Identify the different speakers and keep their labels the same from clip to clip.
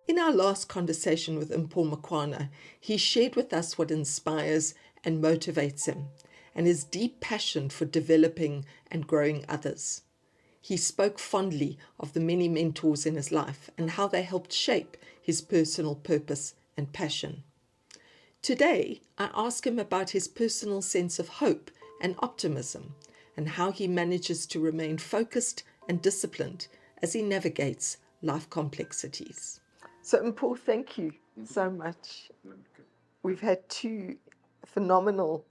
Speaker 1: In our last conversation with Paul Makwana, he shared with us what inspires and motivates him and his deep passion for developing and growing others. He spoke fondly of the many mentors in his life and how they helped shape his personal purpose and passion. Today, I ask him about his personal sense of hope and optimism and how he manages to remain focused and disciplined as he navigates life complexities. So, Paul, thank you so much. We've had phenomenal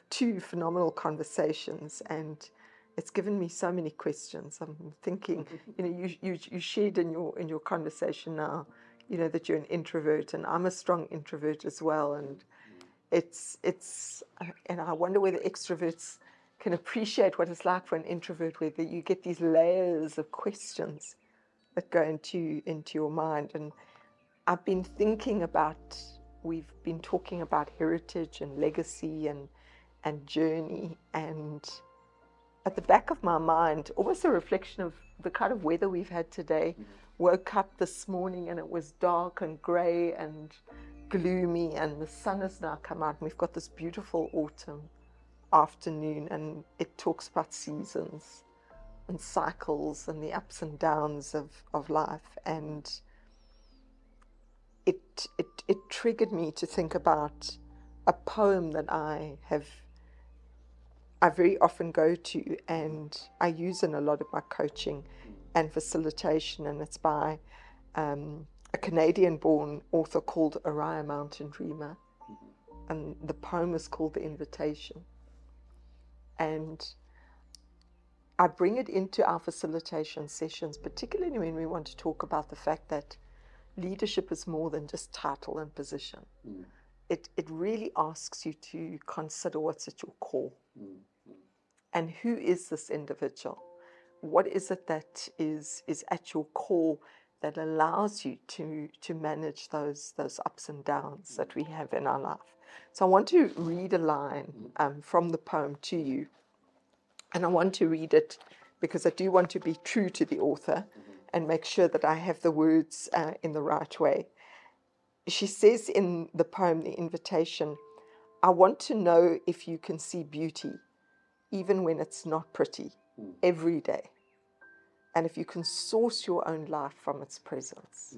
Speaker 1: two phenomenal conversations, and it's given me so many questions. I'm thinking, you shared in your conversation now, that you're an introvert, and I'm a strong introvert as well, and and I wonder whether extroverts can appreciate what it's like for an introvert, whether you get these layers of questions that go into your mind. And I've been thinking about, we've been talking about heritage and legacy and journey, and at the back of my mind, almost a reflection of the kind of weather we've had today. Woke up this morning and it was dark and grey and gloomy, and the sun has now come out, and we've got this beautiful autumn afternoon, and it talks about seasons and cycles and the ups and downs of life. And it triggered me to think about a poem that I very often go to, and I use in a lot of my coaching and facilitation, and it's by a Canadian-born author called Oriah Mountain Dreamer, and the poem is called The Invitation. And I bring it into our facilitation sessions, particularly when we want to talk about the fact that leadership is more than just title and position. It really asks you to consider what's at your core. And who is this individual? What is it that is at your core that allows you to manage those ups and downs that we have in our life? So I want to read a line from the poem to you. And I want to read it because I do want to be true to the author and make sure that I have the words in the right way. She says in the poem, The Invitation, I want to know if you can see beauty, even when it's not pretty, every day. And if you can source your own life from its presence.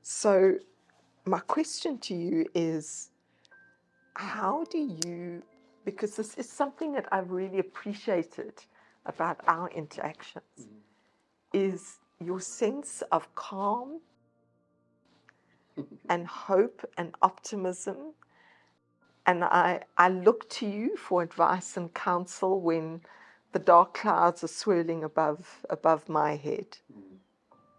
Speaker 1: So my question to you is, how do you, because this is something that I've really appreciated about our interactions, is your sense of calm and hope and optimism. And I look to you for advice and counsel when the dark clouds are swirling above my head.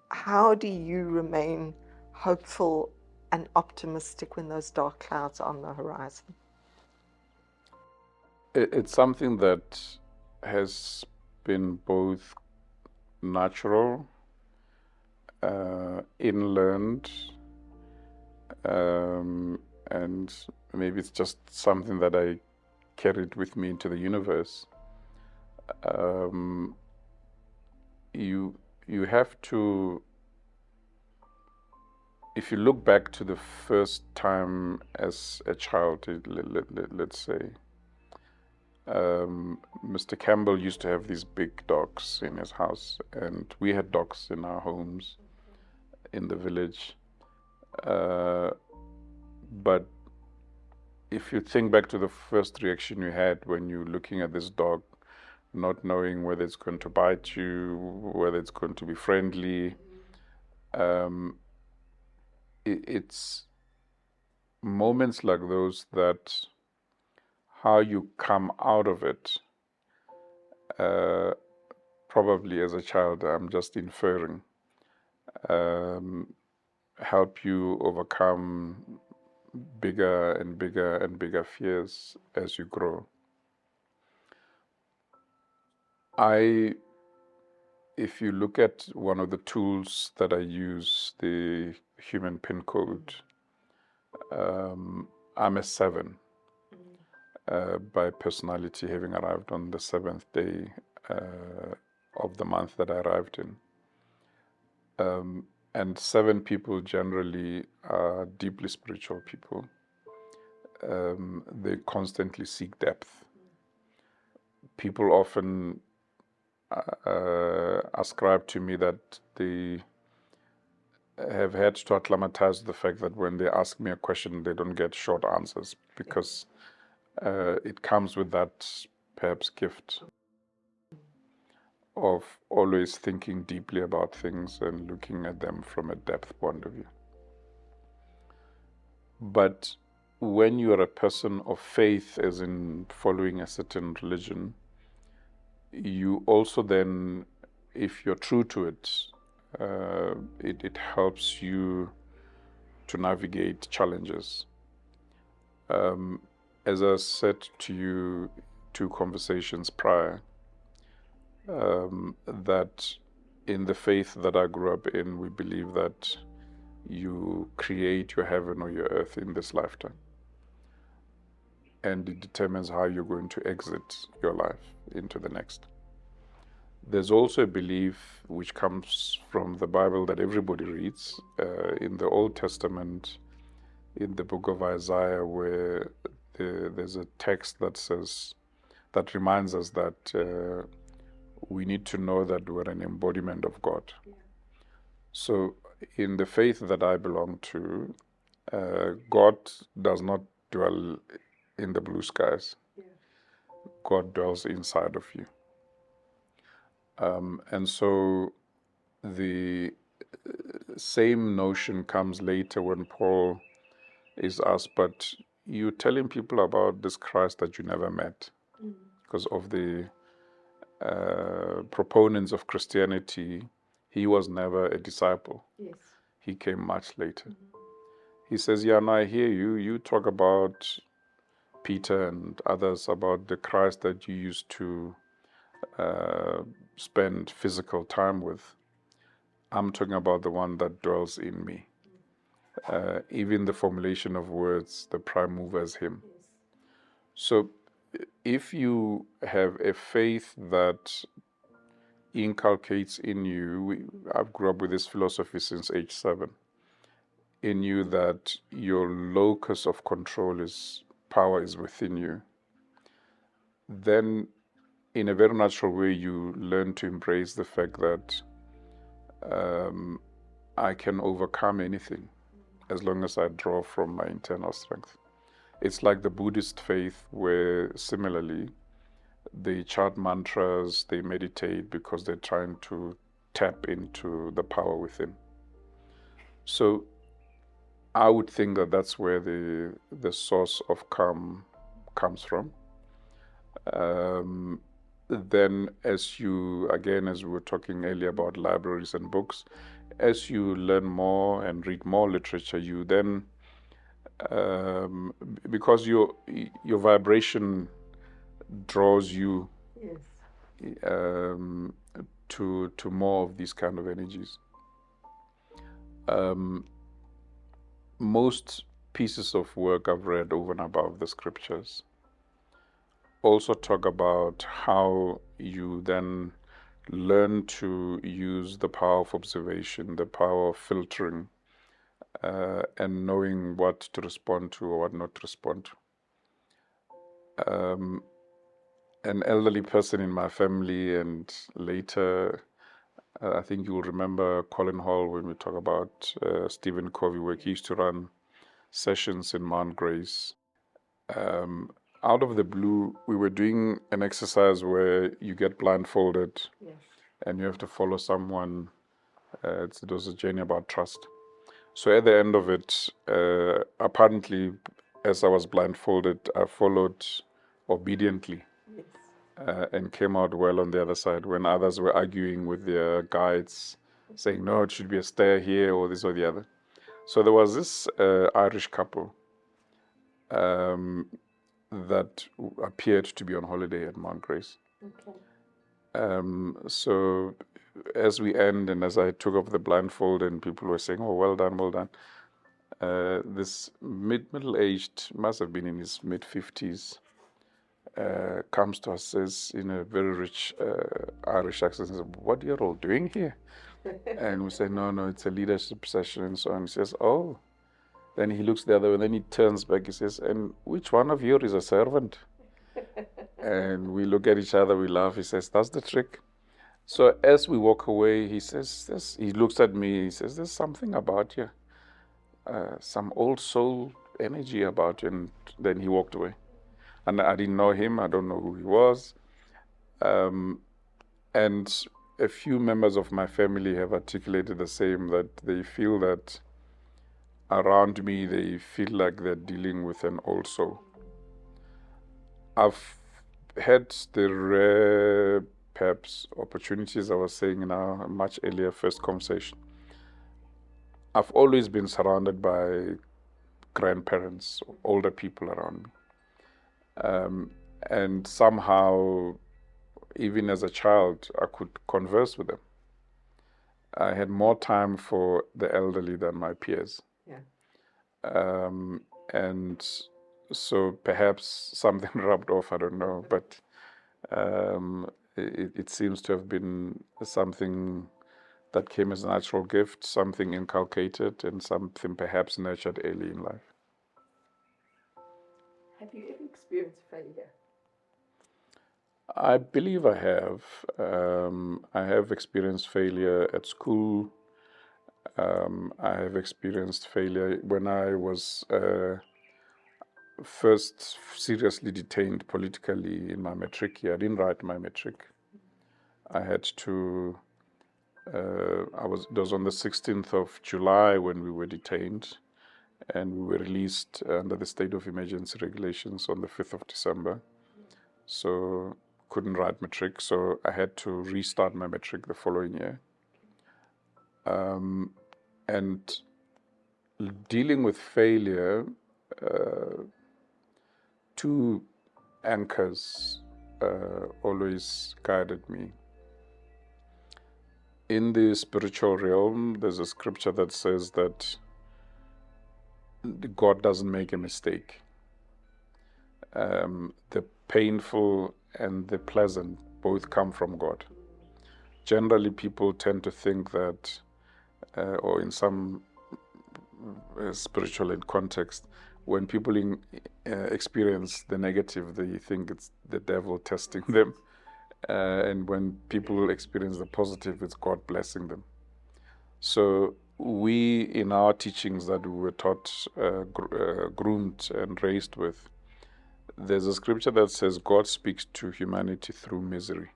Speaker 1: How do you remain hopeful and optimistic when those dark clouds are on the horizon?
Speaker 2: It's something that has been both natural, inlearned, and maybe it's just something that I carried with me into the universe. You have to, if you look back to the first time as a child, let's say, Mr. Campbell used to have these big dogs in his house, and we had dogs in our homes in the village. But if you think back to the first reaction you had when you're looking at this dog, not knowing whether it's going to bite you, whether it's going to be friendly, it's moments like those that how you come out of it, probably as a child, I'm just inferring, help you overcome bigger and bigger and bigger fears as you grow. If you look at one of the tools that I use, the human pin code, I'm a 7 by personality, having arrived on the 7th day of the month that I arrived in. And 7 people generally are deeply spiritual people. They constantly seek depth. People often ascribe to me that they have had to acclimatize to the fact that when they ask me a question, they don't get short answers, because it comes with that perhaps gift of always thinking deeply about things and looking at them from a depth point of view. But when you are a person of faith, as in following a certain religion, you also then, if you're true to it, it helps you to navigate challenges. As I said to you 2 conversations prior, that in the faith that I grew up in, we believe that you create your heaven or your earth in this lifetime. And it determines how you're going to exit your life into the next. There's also a belief which comes from the Bible that everybody reads, in the Old Testament, in the book of Isaiah, where there's a text that reminds us that we need to know that we're an embodiment of God. Yeah. So in the faith that I belong to, God does not dwell in the blue skies. Yeah. God dwells inside of you. And so the same notion comes later when Paul is asked, but you're telling people about this Christ that you never met. Because of the proponents of Christianity, he was never a disciple. Yes. He came much later. He says, yeah, now I hear you. You talk about Peter and others, about the Christ that you used to spend physical time with. I'm talking about the one that dwells in me. Even the formulation of words, the prime mover is him. Yes. So if you have a faith that inculcates in you, I've grew up with this philosophy since age 7, in you that your locus of control power is within you, then in a very natural way you learn to embrace the fact that I can overcome anything as long as I draw from my internal strength. It's like the Buddhist faith, where similarly they chant mantras, they meditate because they're trying to tap into the power within. So I would think that that's where the source of calm comes from. Then as you, again, as we were talking earlier about libraries and books, as you learn more and read more literature, you then, because your vibration draws you, yes, to more of these kind of energies. Most pieces of work I've read over and above the scriptures also talk about how you then learn to use the power of observation, the power of filtering, and knowing what to respond to or what not to respond to. An elderly person in my family, and later, I think you will remember Colin Hall when we talk about Stephen Covey, where he used to run sessions in Mount Grace. Out of the blue, we were doing an exercise where you get blindfolded, yes, and you have to follow someone. It was a journey about trust. So at the end of it, apparently, as I was blindfolded, I followed obediently, yes, and came out well on the other side, when others were arguing with their guides, saying, no, it should be a stair here or this or the other. So there was this Irish couple that appeared to be on holiday at Mount Grace. Okay. So as we end, and as I took off the blindfold, and people were saying, oh, well done, well done. This middle-aged, must have been in his mid-50s, comes to us, says in a very rich Irish accent, says, "What are you all doing here?" And we say, "No, it's a leadership session," and so on. He says, "Oh." Then he looks the other way, and then he turns back. He says, "And which one of you is a servant?" And we look at each other, we laugh. He says, "That's the trick." So as we walk away, he says, he looks at me, he says, "There's something about you, some old soul energy about you." And then he walked away. And I didn't know him, I don't know who he was. And a few members of my family have articulated the same, that they feel that around me, they feel like they're dealing with an old soul. I've had the rare, perhaps, opportunities I was saying in our much earlier first conversation. I've always been surrounded by grandparents, older people around me. And somehow, even as a child, I could converse with them. I had more time for the elderly than my peers.
Speaker 1: Yeah.
Speaker 2: And so perhaps something rubbed off, I don't know, but it seems to have been something that came as a natural gift, something inculcated, and something perhaps nurtured early in life.
Speaker 1: Have you ever experienced failure?
Speaker 2: I believe I have. I have experienced failure at school. I have experienced failure when I was first seriously detained politically in my matric year. I didn't write my matric. I had to. It was on the 16th of July when we were detained, and we were released under the state of emergency regulations on the 5th of December. So couldn't write matric, so I had to restart my matric the following year. And dealing with failure, two anchors always guided me. In the spiritual realm, there's a scripture that says that God doesn't make a mistake. The painful and the pleasant both come from God. Generally, people tend to think that, or in some spiritual context, when people experience the negative, they think it's the devil testing them. And when people experience the positive, it's God blessing them. So we, in our teachings that we were taught, groomed and raised with, there's a scripture that says God speaks to humanity through misery.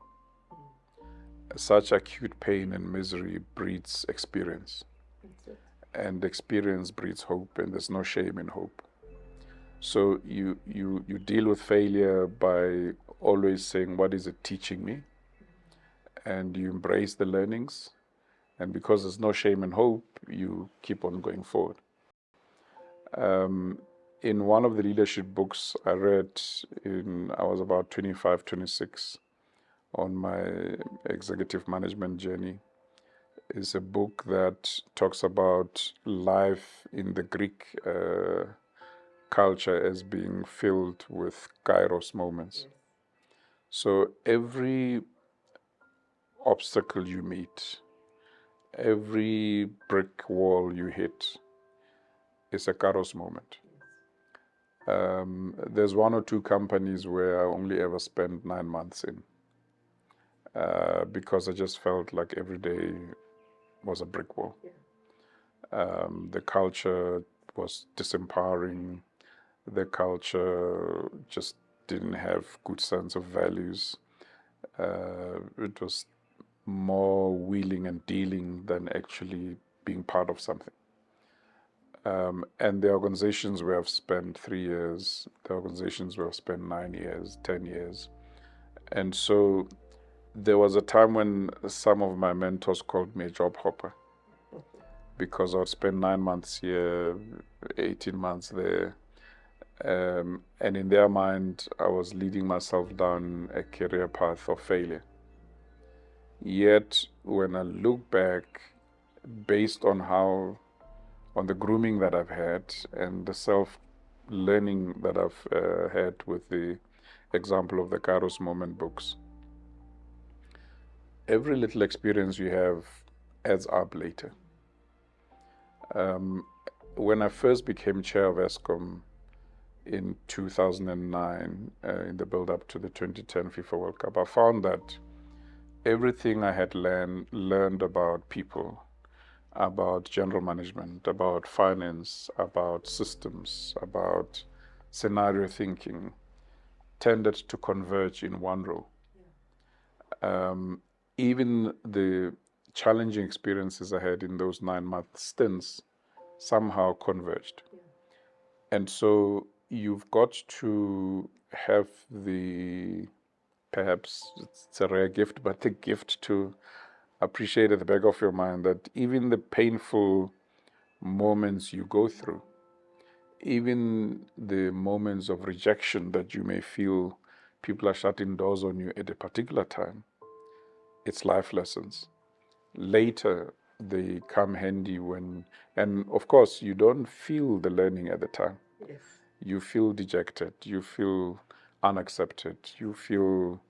Speaker 2: Such acute pain and misery breeds experience. And experience breeds hope, and there's no shame in hope. So you deal with failure by always saying, what is it teaching me? And you embrace the learnings. And because there's no shame and hope, you keep on going forward. In one of the leadership books I read, I was about 25, 26, on my executive management journey, is a book that talks about life in the Greek culture as being filled with kairos moments. Yes. So every obstacle you meet, every brick wall you hit is a kairos moment. There's one or two companies where I only ever spent 9 months in, because I just felt like every day was a brick wall. Yeah. The culture was disempowering. The culture just didn't have good sense of values. It was more wheeling and dealing than actually being part of something. And the organizations where I've spent 3 years, the organizations where I've spent 9 years, 10 years. And so there was a time when some of my mentors called me a job hopper, because I would spend 9 months here, 18 months there. And in their mind, I was leading myself down a career path of failure. Yet, when I look back, based on the grooming that I've had and the self-learning that I've had with the example of the Kairos Moment books. Every little experience you have adds up later. When I first became chair of ESCOM in 2009, in the build-up to the 2010 FIFA World Cup, I found that everything I had learned about people, about general management, about finance, about systems, about scenario thinking, tended to converge in one role. Even the challenging experiences I had in those 9-month stints somehow converged. And so you've got to have perhaps it's a rare gift, but the gift to appreciate at the back of your mind that even the painful moments you go through, even the moments of rejection that you may feel people are shutting doors on you at a particular time, it's life lessons. Later, they come handy and of course, you don't feel the learning at the time.
Speaker 1: Yes.
Speaker 2: You feel dejected, you feel unaccepted, you feel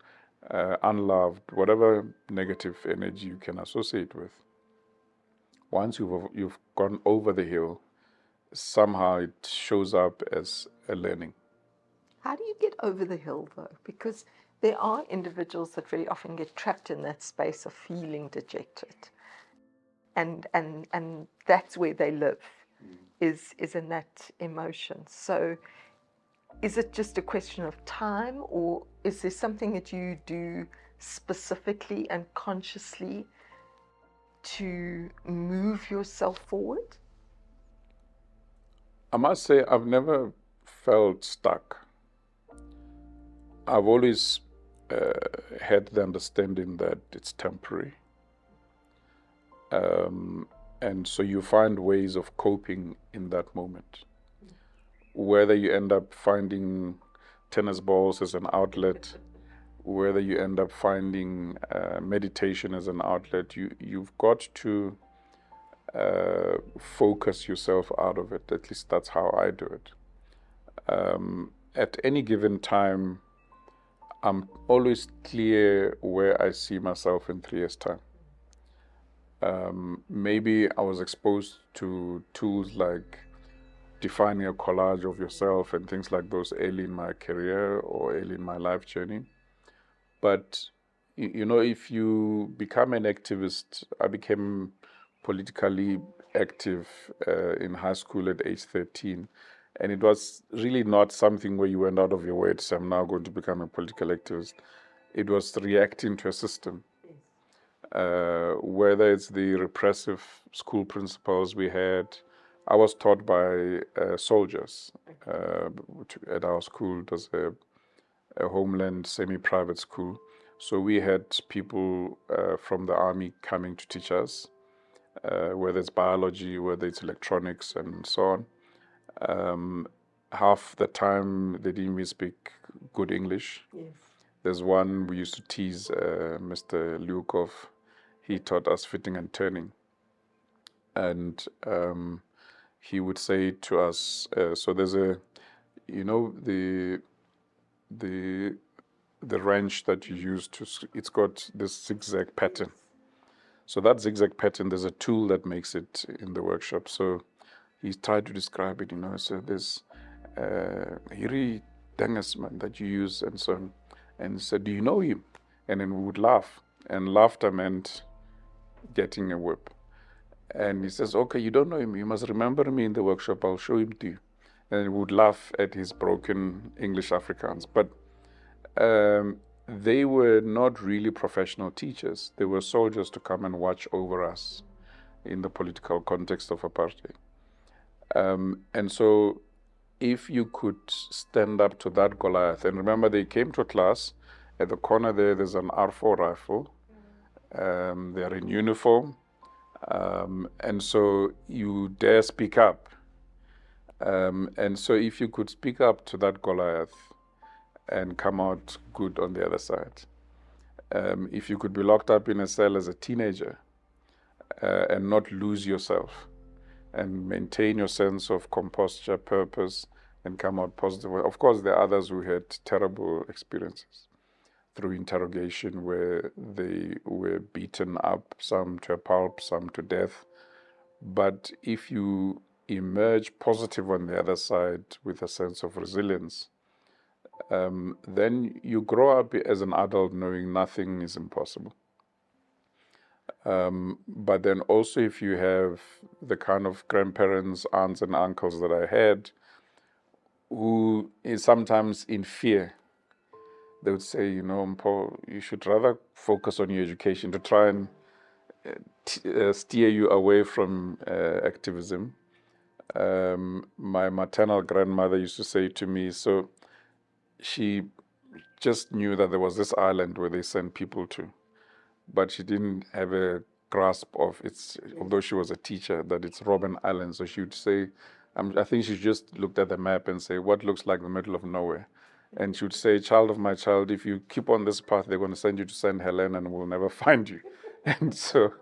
Speaker 2: unloved, whatever negative energy you can associate with. Once you've gone over the hill, somehow it shows up as a learning.
Speaker 1: How do you get over the hill, though? Because there are individuals that very often get trapped in that space of feeling dejected. And that's where they live, is in that emotion. So is it just a question of time, or is there something that you do specifically and consciously to move yourself forward?
Speaker 2: I must say, I've never felt stuck. I've always had the understanding that it's temporary. And so you find ways of coping in that moment. Whether you end up finding tennis balls as an outlet, whether you end up finding meditation as an outlet, you've got to focus yourself out of it. At least that's how I do it. At any given time, I'm always clear where I see myself in 3 years' time. Maybe I was exposed to tools like defining a collage of yourself and things like those early in my career or early in my life journey. But, if you become an activist, I became politically active in high school at age 13. And it was really not something where you went out of your way to say, I'm now going to become a political activist. It was reacting to a system. Whether it's the repressive school principals we had, I was taught by soldiers at our school. It was a homeland semi-private school. So we had people from the army coming to teach us, whether it's biology, whether it's electronics, and so on. Half the time they didn't even speak good English.
Speaker 1: Yes.
Speaker 2: There's one we used to tease, Mr. Lyukov. He taught us fitting and turning. And he would say to us, so there's the wrench that you use it's got this zigzag pattern. So that zigzag pattern, there's a tool that makes it in the workshop. So he tried to describe it, so there's Hiri Dangasman that you use and so on. And he said, do you know him? And then we would laugh. And laughter meant getting a whip. And he says, okay, you don't know him. You must remember me in the workshop. I'll show him to you. And we would laugh at his broken English Afrikaans. But they were not really professional teachers. They were soldiers to come and watch over us in the political context of apartheid. And so if you could stand up to that Goliath, and remember they came to class, at the corner there's an R4 rifle. They're in uniform. And so you dare speak up. And so if you could speak up to that Goliath and come out good on the other side, if you could be locked up in a cell as a teenager and not lose yourself and maintain your sense of composture, purpose, and come out positive. Of course, there are others who had terrible experiences through interrogation where they were beaten up, some to a pulp, some to death. But if you emerge positive on the other side with a sense of resilience, then you grow up as an adult knowing nothing is impossible. But then also, if you have the kind of grandparents, aunts, and uncles that I had, who is sometimes in fear, they would say, you know, Paul, you should rather focus on your education to try and steer you away from activism. My maternal grandmother used to say to me, so she just knew that there was this island where they sent people to, but she didn't have a grasp of it's, although she was a teacher, that it's Robben Island. So she would say, I think she just looked at the map and say, what looks like the middle of nowhere? And she would say, child of my child, if you keep on this path, they're going to send you to St. Helena and we'll never find you. And so,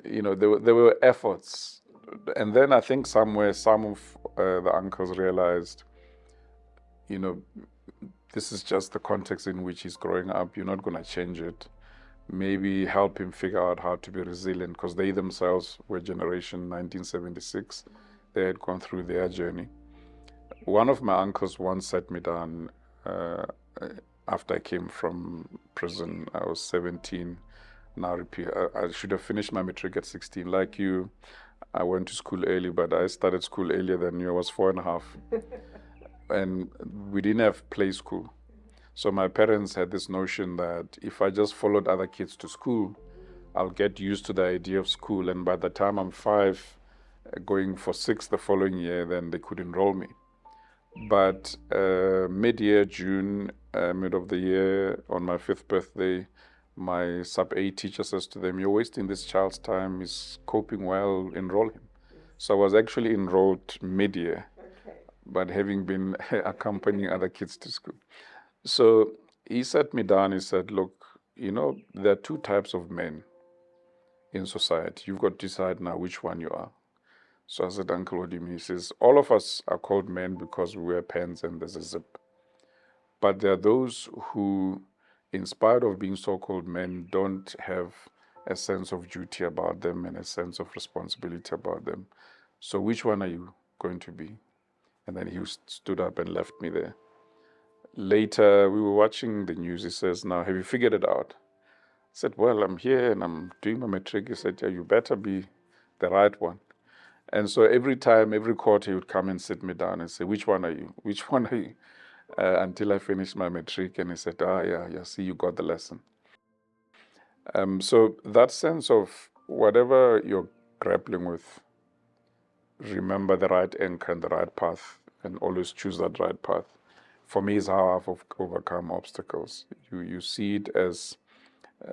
Speaker 2: you know, there were efforts. And then I think somewhere some of the uncles realized, you know, this is just the context in which he's growing up. You're not going to change it. Maybe help him figure out how to be resilient, because they themselves were generation 1976. They had gone through their journey. One of my uncles once sat me down after I came from prison. I was 17. Now I should have finished my matric at 16. Like you, I went to school early, but I started school earlier than you. I was 4.5. And we didn't have play school. So my parents had this notion that if I just followed other kids to school, I'll get used to the idea of school. And by the time I'm 5, going for 6 the following year, then they could enroll me. But mid-year, June, mid of the year, on my 5th birthday, my sub-A teacher says to them, you're wasting this child's time. He's coping well, enroll him. So I was actually enrolled mid-year, but having been accompanying other kids to school. So he sat me down, he said, look, you know, there are 2 types of men in society. You've got to decide now which one you are. So I said, Uncle, what do you mean? He says, all of us are called men because we wear pants and there's a zip. But there are those who, in spite of being so-called men, don't have a sense of duty about them and a sense of responsibility about them. So which one are you going to be? And then he stood up and left me there. Later, we were watching the news. He says, now, have you figured it out? I said, well, I'm here and I'm doing my matric. He said, yeah, you better be the right one. And so every time, every quarter, he would come and sit me down and say, which one are you? Which one are you? Until I finished my matric. And he said, yeah, see, you got the lesson. So that sense of whatever you're grappling with, remember the right anchor and the right path, and always choose that right path. For me, is how I've overcome obstacles. You see it as,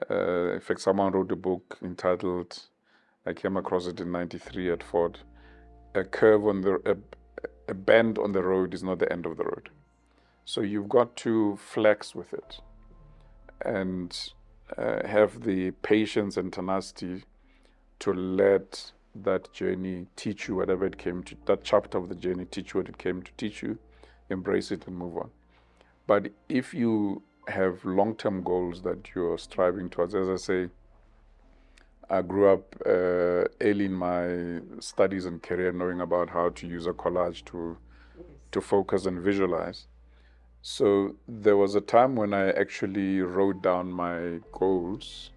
Speaker 2: in fact, someone wrote a book entitled, I came across it in '93 at Ford, a bend on the road is not the end of the road. So you've got to flex with it and have the patience and tenacity to let that journey teach you whatever it came to, that chapter of the journey teach you what it came to teach you, embrace it and move on. But if you have long-term goals that you're striving towards, as I say, I grew up early in my studies and career knowing about how to use a collage to focus and visualize. So there was a time when I actually wrote down my goals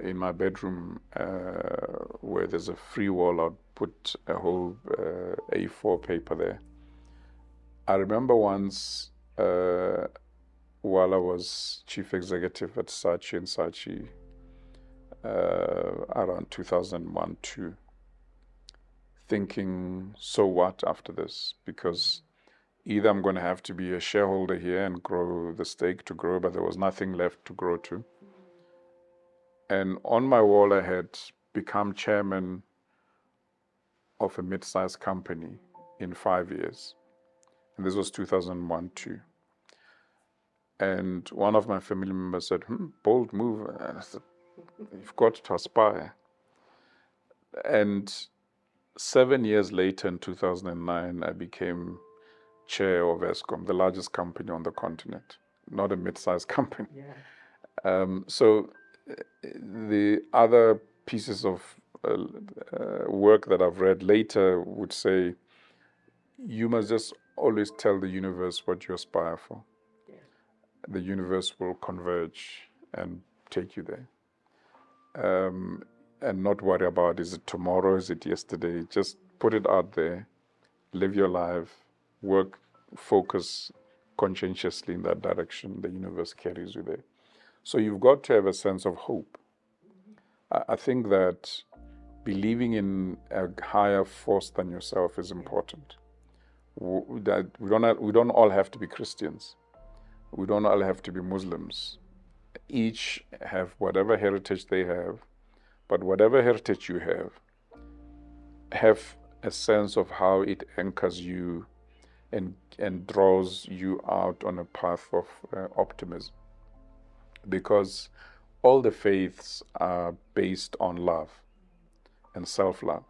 Speaker 2: in my bedroom where there's a free wall. I'd put a whole A4 paper there. I remember once while I was chief executive at Saatchi and Saatchi around 2001-2, thinking, so what after this? Because either I'm going to have to be a shareholder here and grow the stake to grow, but there was nothing left to grow to. And on my wall, I had become chairman of a mid-sized company in 5 years. And this was 2001-2. And one of my family members said, bold move. And I said, you've got to aspire. And 7 years later, in 2009, I became chair of ESCOM, the largest company on the continent, not a mid-sized company. So the other pieces of work that I've read later would say you must just always tell the universe what you aspire for. The universe will converge and take you there. And not worry about, is it tomorrow, is it yesterday? Just put it out there, live your life, work, focus conscientiously in that direction. The universe carries you there. So you've got to have a sense of hope. I think that believing in a higher force than yourself is important. That we don't all have to be Christians. We don't all have to be Muslims. Each have whatever heritage they have, but whatever heritage you have a sense of how it anchors you and draws you out on a path of optimism. Because all the faiths are based on love and self-love.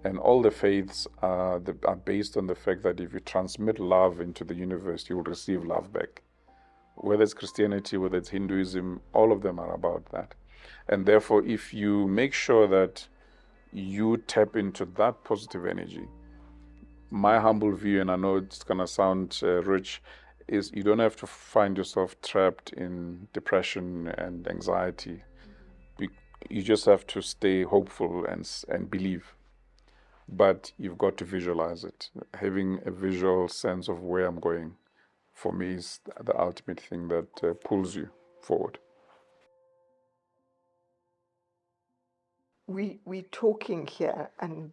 Speaker 2: And all the faiths are based on the fact that if you transmit love into the universe, you will receive love back. Whether it's Christianity, whether it's Hinduism, all of them are about that. And therefore, if you make sure that you tap into that positive energy, my humble view, and I know it's going to sound rich, is you don't have to find yourself trapped in depression and anxiety. You just have to stay hopeful and believe. But you've got to visualize it. Having a visual sense of where I'm going, for me, is the ultimate thing that pulls you forward.
Speaker 1: We're talking here, and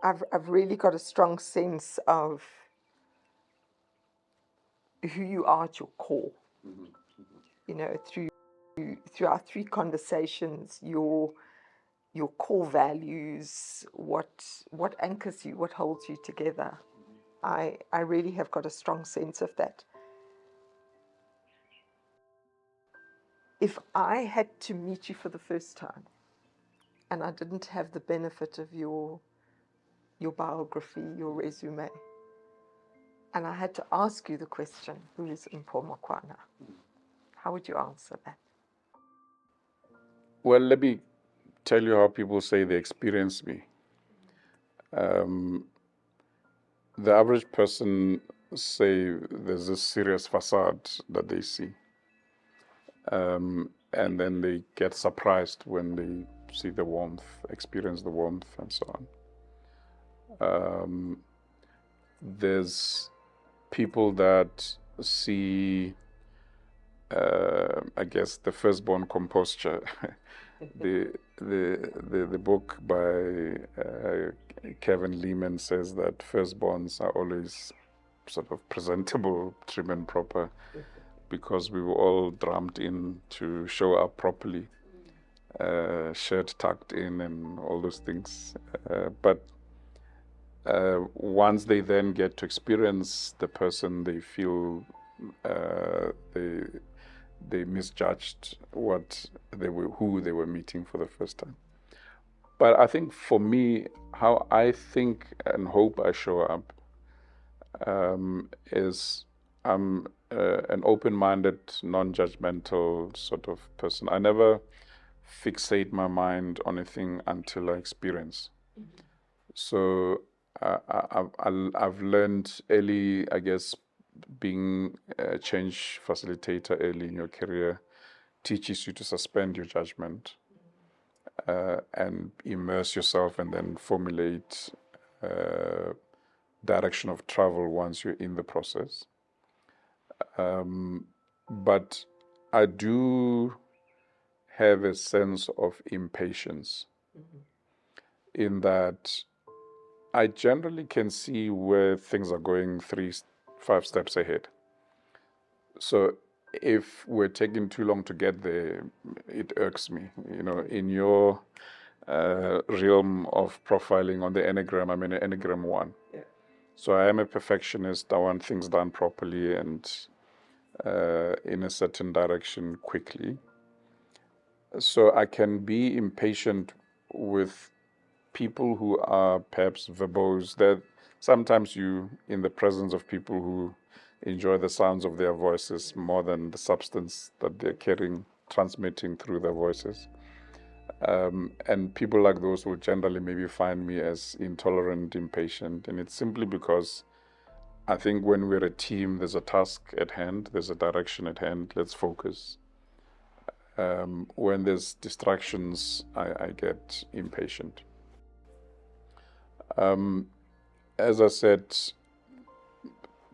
Speaker 1: I've really got a strong sense of who you are at your core. You know, through our three conversations, your core values, what anchors you, what holds you together. I really have got a strong sense of that. If I had to meet you for the first time and I didn't have the benefit of your biography, your resume, and I had to ask you the question, who is Mpho Makwana? How would you answer that?
Speaker 2: Well, let me tell you how people say they experience me. The average person say there's a serious facade that they see. And then they get surprised when they see the warmth, experience the warmth, and so on. There's people that see, I guess, the firstborn composture. the book by Kevin Lehman says that firstborns are always sort of presentable, trim and proper, because we were all drummed in to show up properly, shirt tucked in and all those things. But once they then get to experience the person, they feel they misjudged who they were meeting for the first time. But I think for me, how I think and hope I show up is I'm an open-minded, non-judgmental sort of person. I never fixate my mind on a thing until I experience. So I've learned early, I guess, being a change facilitator early in your career teaches you to suspend your judgment and immerse yourself and then formulate direction of travel once you're in the process. But I do have a sense of impatience in that I generally can see where things are going 3-5 steps ahead. So if we're taking too long to get there, it irks me. You know, in your realm of profiling on the Enneagram, I'm in Enneagram 1. Yeah. So I am a perfectionist. I want things done properly and in a certain direction quickly. So I can be impatient with people who are perhaps verbose, that sometimes you, in the presence of people who enjoy the sounds of their voices more than the substance that they're carrying, transmitting through their voices. And people like those will generally maybe find me as intolerant, impatient. And it's simply because I think when we're a team, there's a task at hand, there's a direction at hand, let's focus. When there's distractions, I get impatient. As I said,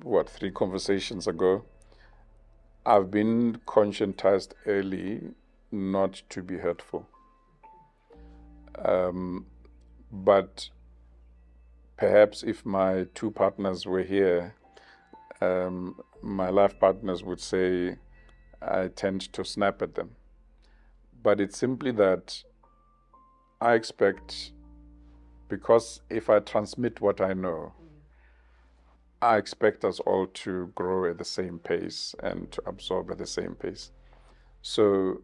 Speaker 2: 3 conversations ago, I've been conscientized early not to be hurtful. But perhaps if my 2 partners were here, my life partners would say I tend to snap at them. But it's simply that I expect, because if I transmit what I know, I expect us all to grow at the same pace and to absorb at the same pace. So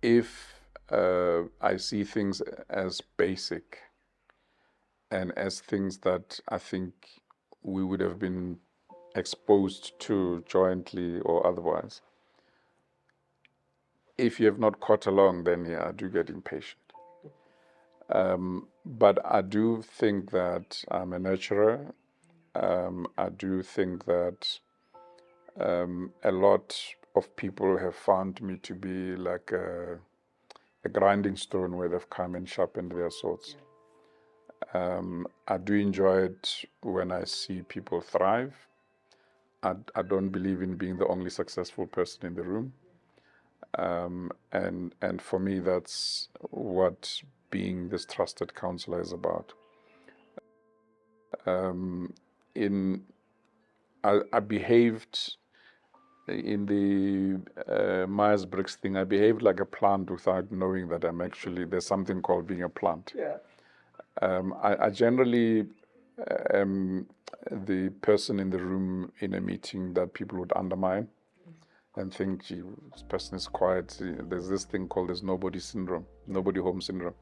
Speaker 2: if I see things as basic and as things that I think we would have been exposed to jointly or otherwise, if you have not caught along, then yeah, I do get impatient. But I do think that I'm a nurturer. I do think that a lot of people have found me to be like a grinding stone where they've come and sharpened their swords. I do enjoy it when I see people thrive. I don't believe in being the only successful person in the room. And for me, that's what being this trusted counselor is about. I behaved in the Myers-Briggs thing. I behaved like a plant without knowing that there's something called being a plant.
Speaker 1: Yeah.
Speaker 2: I generally am the person in the room in a meeting that people would undermine and think, gee, this person is quiet. There's this thing called there's nobody home syndrome.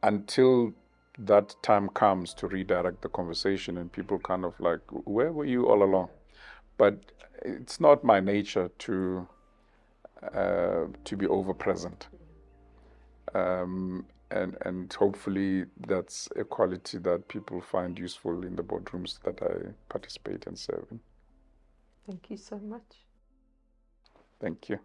Speaker 2: Until that time comes to redirect the conversation and people kind of like, where were you all along? But it's not my nature to be over present. And hopefully that's a quality that people find useful in the boardrooms that I participate and serve in.
Speaker 1: Thank you so much.
Speaker 2: Thank you.